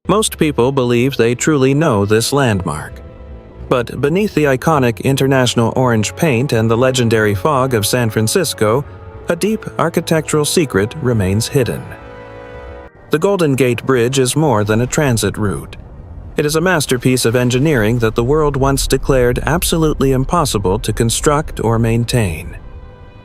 Most people believe they truly know this landmark. But beneath the iconic international orange paint and the legendary fog of San Francisco, a deep architectural secret remains hidden. The Golden Gate Bridge is more than a transit route. It is a masterpiece of engineering that the world once declared absolutely impossible to construct or maintain.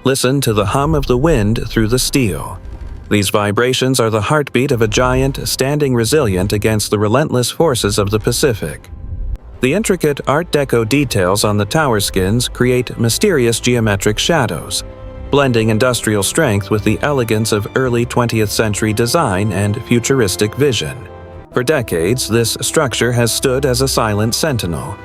Listen to the hum of the wind through the steel. These vibrations are the heartbeat of a giant standing resilient against the relentless forces of the Pacific. The intricate Art Deco details on the tower skins create mysterious geometric shadows, blending industrial strength with the elegance of early 20th century design and futuristic vision. For decades, this structure has stood as a silent sentinel,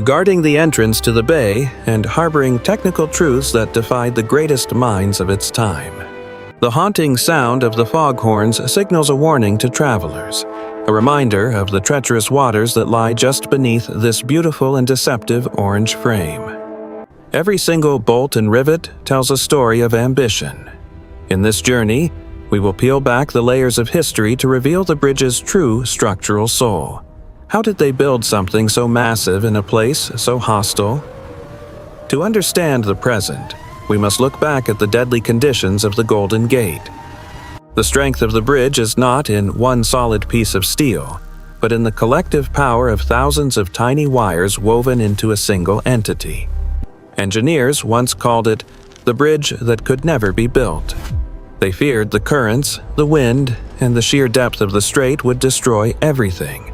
guarding the entrance to the bay and harboring technical truths that defied the greatest minds of its time. The haunting sound of the foghorns signals a warning to travelers, a reminder of the treacherous waters that lie just beneath this beautiful and deceptive orange frame. Every single bolt and rivet tells a story of ambition. In this journey, we will peel back the layers of history to reveal the bridge's true structural soul. How did they build something so massive in a place so hostile? To understand the present, we must look back at the deadly conditions of the Golden Gate. The strength of the bridge is not in one solid piece of steel, but in the collective power of thousands of tiny wires woven into a single entity. Engineers once called it the bridge that could never be built. They feared the currents, the wind, and the sheer depth of the strait would destroy everything.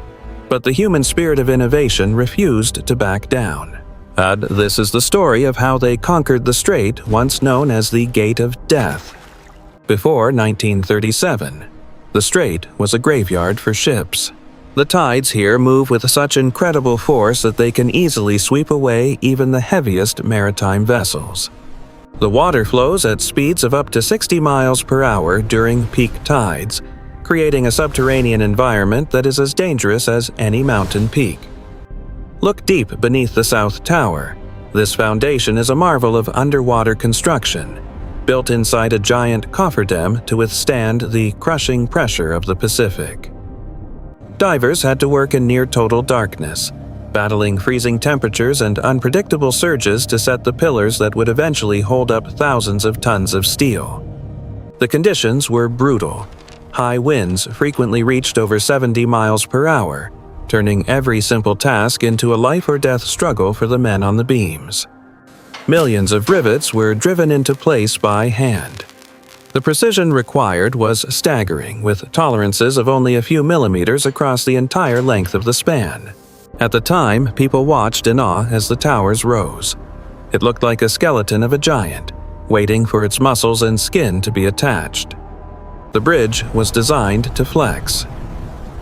But the human spirit of innovation refused to back down. And this is the story of how they conquered the strait once known as the Gate of Death. Before 1937, the strait was a graveyard for ships. The tides here move with such incredible force that they can easily sweep away even the heaviest maritime vessels. The water flows at speeds of up to 60 miles per hour during peak tides, creating a subterranean environment that is as dangerous as any mountain peak. Look deep beneath the South Tower. This foundation is a marvel of underwater construction, built inside a giant cofferdam to withstand the crushing pressure of the Pacific. Divers had to work in near-total darkness, battling freezing temperatures and unpredictable surges to set the pillars that would eventually hold up thousands of tons of steel. The conditions were brutal. High winds frequently reached over 70 miles per hour, turning every simple task into a life-or-death struggle for the men on the beams. Millions of rivets were driven into place by hand. The precision required was staggering, with tolerances of only a few millimeters across the entire length of the span. At the time, people watched in awe as the towers rose. It looked like a skeleton of a giant, waiting for its muscles and skin to be attached. The bridge was designed to flex.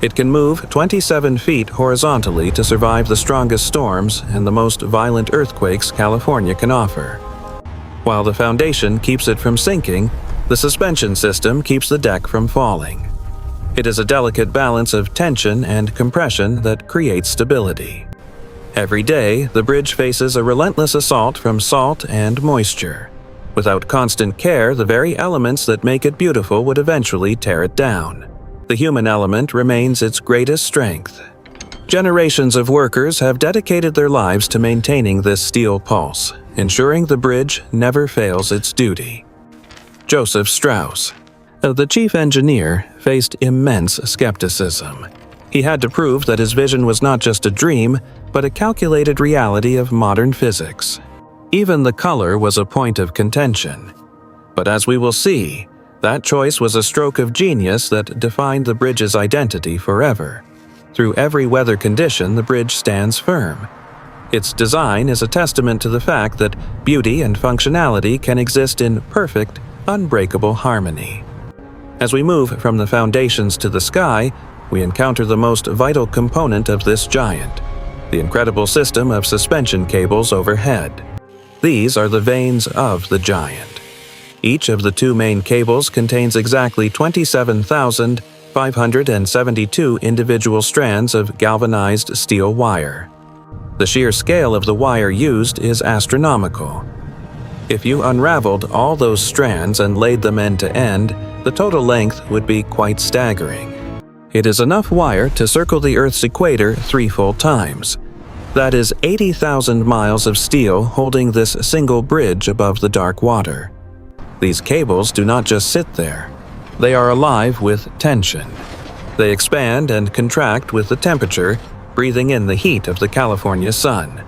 It can move 27 feet horizontally to survive the strongest storms and the most violent earthquakes California can offer. While the foundation keeps it from sinking, the suspension system keeps the deck from falling. It is a delicate balance of tension and compression that creates stability. Every day, the bridge faces a relentless assault from salt and moisture. Without constant care, the very elements that make it beautiful would eventually tear it down. The human element remains its greatest strength. Generations of workers have dedicated their lives to maintaining this steel pulse, ensuring the bridge never fails its duty. Joseph Strauss, the chief engineer, faced immense skepticism. He had to prove that his vision was not just a dream, but a calculated reality of modern physics. Even the color was a point of contention. But as we will see, that choice was a stroke of genius that defined the bridge's identity forever. Through every weather condition, the bridge stands firm. Its design is a testament to the fact that beauty and functionality can exist in perfect, unbreakable harmony. As we move from the foundations to the sky, we encounter the most vital component of this giant, the incredible system of suspension cables overhead. These are the veins of the giant. Each of the two main cables contains exactly 27,572 individual strands of galvanized steel wire. The sheer scale of the wire used is astronomical. If you unraveled all those strands and laid them end to end, the total length would be quite staggering. It is enough wire to circle the Earth's equator 3 full times. That is 80,000 miles of steel holding this single bridge above the dark water. These cables do not just sit there. They are alive with tension. They expand and contract with the temperature, breathing in the heat of the California sun.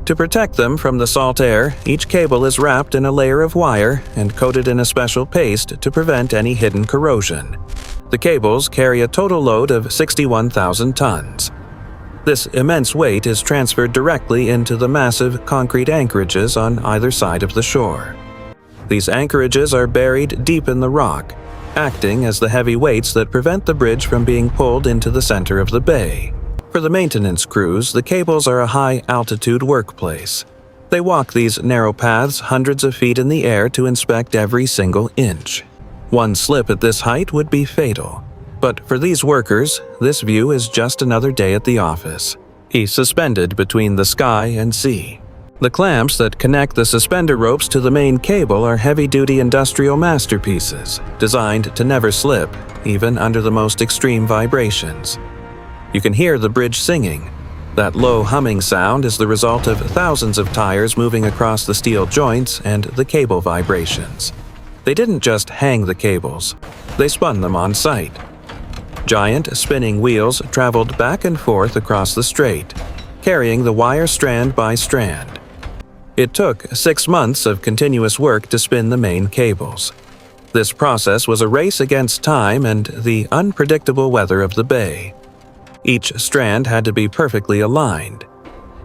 To protect them from the salt air, each cable is wrapped in a layer of wire and coated in a special paste to prevent any hidden corrosion. The cables carry a total load of 61,000 tons. This immense weight is transferred directly into the massive concrete anchorages on either side of the shore. These anchorages are buried deep in the rock, acting as the heavy weights that prevent the bridge from being pulled into the center of the bay. For the maintenance crews, the cables are a high-altitude workplace. They walk these narrow paths hundreds of feet in the air to inspect every single inch. One slip at this height would be fatal. But for these workers, this view is just another day at the office. He's suspended between the sky and sea. The clamps that connect the suspender ropes to the main cable are heavy-duty industrial masterpieces, designed to never slip, even under the most extreme vibrations. You can hear the bridge singing. That low humming sound is the result of thousands of tires moving across the steel joints and the cable vibrations. They didn't just hang the cables, they spun them on site. Giant spinning wheels traveled back and forth across the strait, carrying the wire strand by strand. It took 6 months of continuous work to spin the main cables. This process was a race against time and the unpredictable weather of the bay. Each strand had to be perfectly aligned.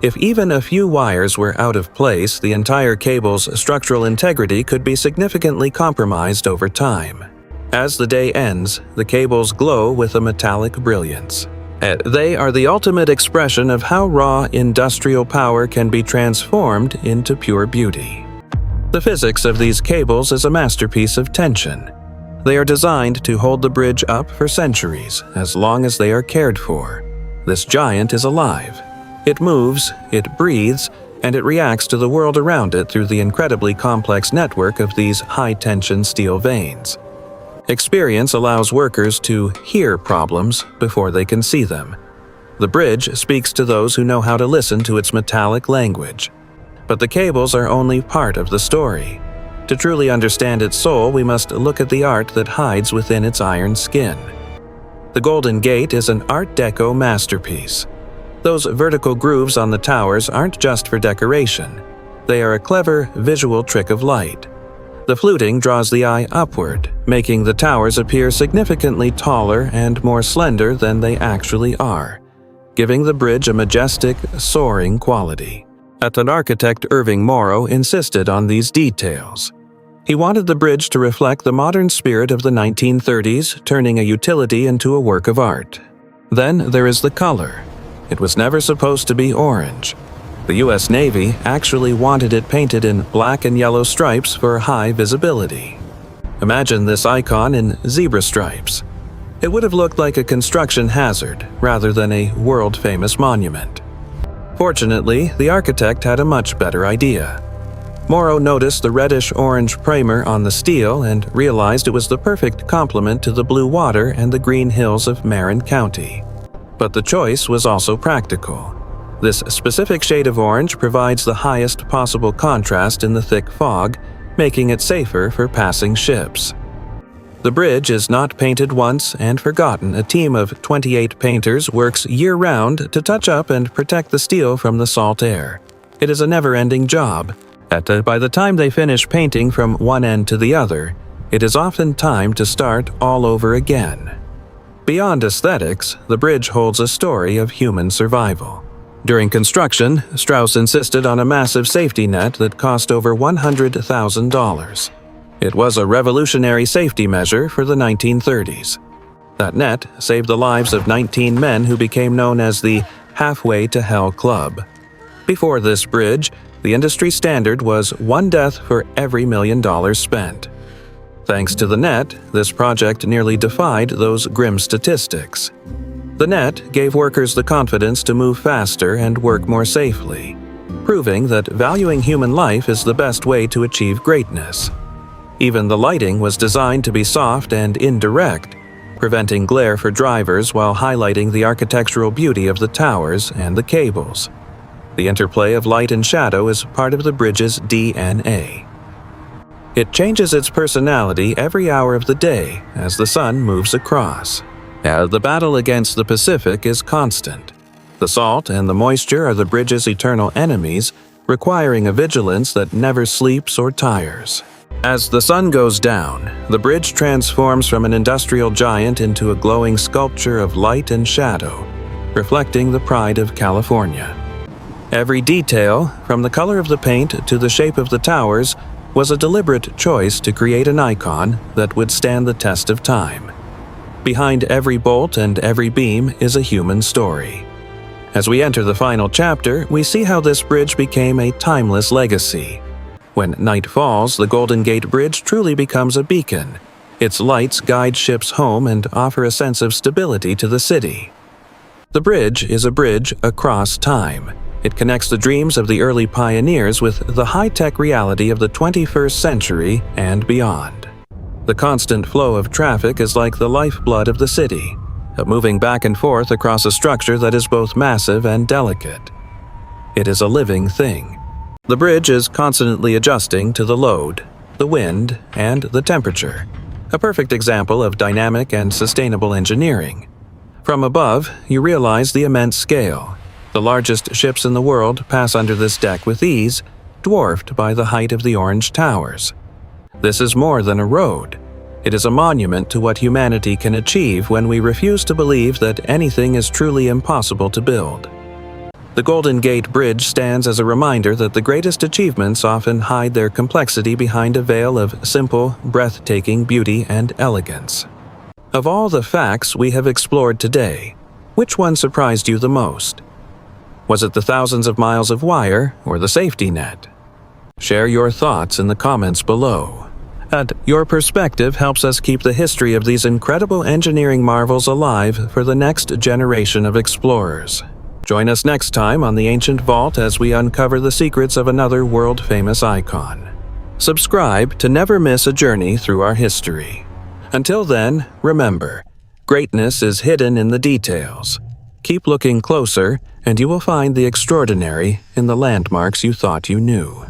If even a few wires were out of place, the entire cable's structural integrity could be significantly compromised over time. As the day ends, the cables glow with a metallic brilliance. They are the ultimate expression of how raw industrial power can be transformed into pure beauty. The physics of these cables is a masterpiece of tension. They are designed to hold the bridge up for centuries, as long as they are cared for. This giant is alive. It moves, it breathes, and it reacts to the world around it through the incredibly complex network of these high-tension steel veins. Experience allows workers to hear problems before they can see them. The bridge speaks to those who know how to listen to its metallic language. But the cables are only part of the story. To truly understand its soul, we must look at the art that hides within its iron skin. The Golden Gate is an Art Deco masterpiece. Those vertical grooves on the towers aren't just for decoration. They are a clever visual trick of light. The fluting draws the eye upward, making the towers appear significantly taller and more slender than they actually are, giving the bridge a majestic, soaring quality. Architect Irving Morrow insisted on these details. He wanted the bridge to reflect the modern spirit of the 1930s, turning a utility into a work of art. Then there is the color. It was never supposed to be orange. The U.S. Navy actually wanted it painted in black and yellow stripes for high visibility. Imagine this icon in zebra stripes. It would have looked like a construction hazard rather than a world-famous monument. Fortunately, the architect had a much better idea. Morrow noticed the reddish-orange primer on the steel and realized it was the perfect complement to the blue water and the green hills of Marin County. But the choice was also practical. This specific shade of orange provides the highest possible contrast in the thick fog, making it safer for passing ships. The bridge is not painted once and forgotten. A team of 28 painters works year-round to touch up and protect the steel from the salt air. It is a never-ending job. By the time they finish painting from one end to the other, it is often time to start all over again. Beyond aesthetics, the bridge holds a story of human survival. During construction, Strauss insisted on a massive safety net that cost over $100,000. It was a revolutionary safety measure for the 1930s. That net saved the lives of 19 men who became known as the Halfway to Hell Club. Before this bridge, the industry standard was 1 death for every $1 million spent. Thanks to the net, this project nearly defied those grim statistics. The net gave workers the confidence to move faster and work more safely, proving that valuing human life is the best way to achieve greatness. Even the lighting was designed to be soft and indirect, preventing glare for drivers while highlighting the architectural beauty of the towers and the cables. The interplay of light and shadow is part of the bridge's DNA. It changes its personality every hour of the day as the sun moves across. The battle against the Pacific is constant. The salt and the moisture are the bridge's eternal enemies, requiring a vigilance that never sleeps or tires. As the sun goes down, the bridge transforms from an industrial giant into a glowing sculpture of light and shadow, reflecting the pride of California. Every detail, from the color of the paint to the shape of the towers, was a deliberate choice to create an icon that would stand the test of time. Behind every bolt and every beam is a human story. As we enter the final chapter, we see how this bridge became a timeless legacy. When night falls, the Golden Gate Bridge truly becomes a beacon. Its lights guide ships home and offer a sense of stability to the city. The bridge is a bridge across time. It connects the dreams of the early pioneers with the high-tech reality of the 21st century and beyond. The constant flow of traffic is like the lifeblood of the city, moving back and forth across a structure that is both massive and delicate. It is a living thing. The bridge is constantly adjusting to the load, the wind, and the temperature, a perfect example of dynamic and sustainable engineering. From above, you realize the immense scale. The largest ships in the world pass under this deck with ease, dwarfed by the height of the orange towers. This is more than a road. It is a monument to what humanity can achieve when we refuse to believe that anything is truly impossible to build. The Golden Gate Bridge stands as a reminder that the greatest achievements often hide their complexity behind a veil of simple, breathtaking beauty and elegance. Of all the facts we have explored today, which one surprised you the most? Was it the thousands of miles of wire or the safety net? Share your thoughts in the comments below. And your perspective helps us keep the history of these incredible engineering marvels alive for the next generation of explorers. Join us next time on the Ancient Vault as we uncover the secrets of another world-famous icon. Subscribe to never miss a journey through our history. Until then, remember, greatness is hidden in the details. Keep looking closer, and you will find the extraordinary in the landmarks you thought you knew.